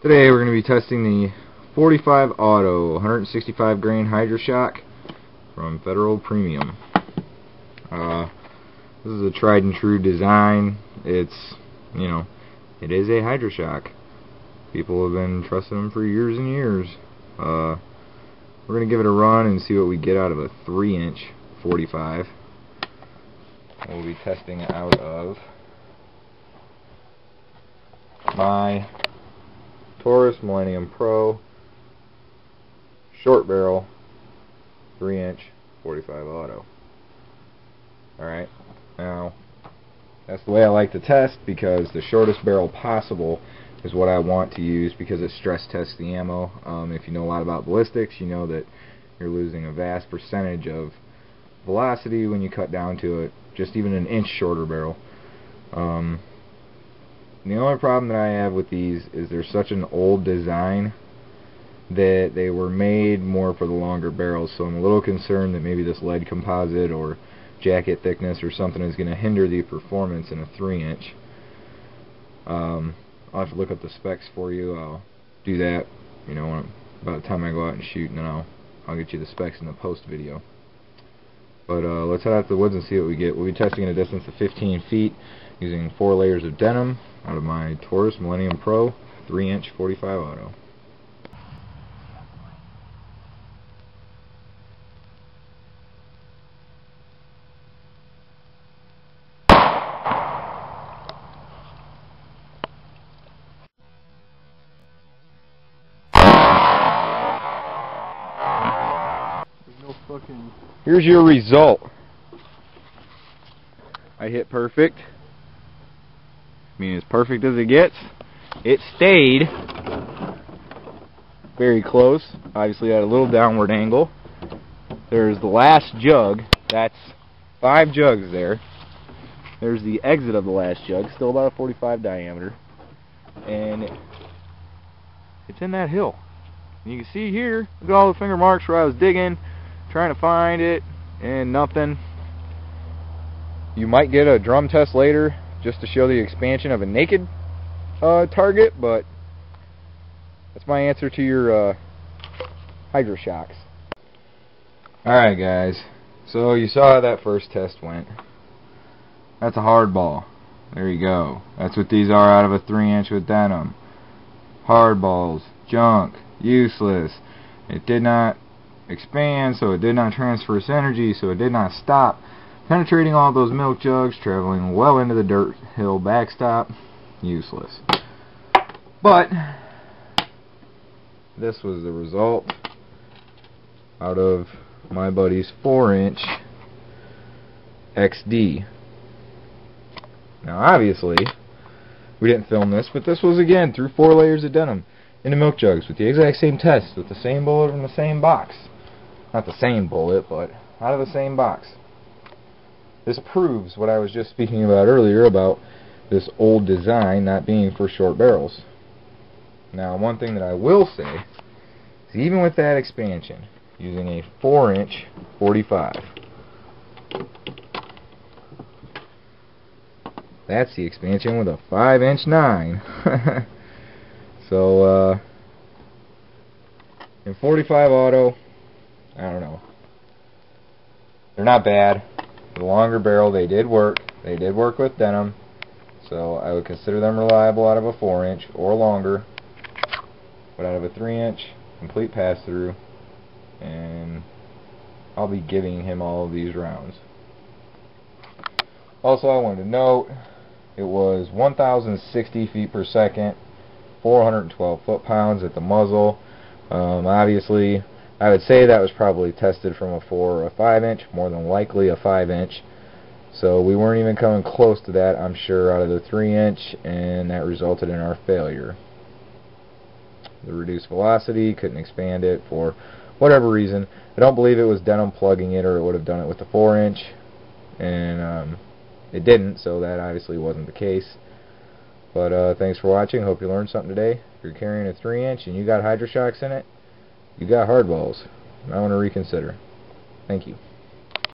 Today we're going to be testing the 45 Auto 165 grain hydra shock from Federal Premium. This is a tried and true design. It's, it is a hydra shock. People have been trusting them for years and years. We're going to give it a run and see what we get out of a 3-inch 45. We'll be testing it out of my Taurus Millennium Pro short barrel 3-inch 45 Auto. Alright, now that's the way I like to test, because the shortest barrel possible is what I want to use, because it stress tests the ammo. If you know a lot about ballistics, you know that you're losing a vast percentage of velocity when you cut down to it, just even an inch shorter barrel. The only problem that I have with these is they're such an old design that they were made more for the longer barrels, so I'm a little concerned that maybe this lead composite or jacket thickness or something is going to hinder the performance in a 3-inch. I'll have to look up the specs for you. I'll do that, about the time I go out and shoot, and then I'll get you the specs in the post video. But let's head out to the woods and see what we get. We'll be testing at a distance of 15 feet using 4 layers of denim out of my Taurus Millennium Pro 3-inch 45 Auto. Here's your result. I hit perfect. I mean, as perfect as it gets. It stayed very close. Obviously at a little downward angle. There's the last jug. That's 5 jugs there. There's the exit of the last jug, still about a 45 diameter. And it's in that hill. And you can see here, look at all the finger marks where I was digging, trying to find it, and nothing. You might get a drum test later just to show the expansion of a naked target, but that's my answer to your hydra shocks. Alright guys, so you saw how that first test went. That's a hard ball. There you go. That's what these are out of a 3-inch with denim. Hard balls, junk, useless. It did not expand, so it did not transfer its energy, so it did not stop penetrating all those milk jugs, traveling well into the dirt hill backstop. Useless. But this was the result out of my buddy's 4-inch XD. Now obviously we didn't film this, but this was again through 4 layers of denim into milk jugs with the exact same test, with the same bullet from the same box. Not the same bullet, but out of the same box. This proves what I was just speaking about earlier about this old design not being for short barrels. Now, one thing that I will say is, even with that expansion, using a 4-inch 45, that's the expansion with a 5-inch 9. So, in 45 Auto, I don't know. They're not bad. The longer barrel, they did work. They did work with denim. So I would consider them reliable out of a 4-inch or longer. But out of a 3-inch, complete pass-through. And I'll be giving him all of these rounds. Also, I wanted to note, it was 1,060 feet per second, 412 foot-pounds at the muzzle. Obviously, I would say that was probably tested from a 4 or a 5-inch, more than likely a 5-inch. So we weren't even coming close to that, I'm sure, out of the 3-inch, and that resulted in our failure. The reduced velocity, couldn't expand it for whatever reason. I don't believe it was denim plugging it, or it would have done it with the 4-inch, and it didn't, so that obviously wasn't the case. But thanks for watching. Hope you learned something today. If you're carrying a 3-inch and you got hydra shocks in it, you got hard balls. I want to reconsider. Thank you.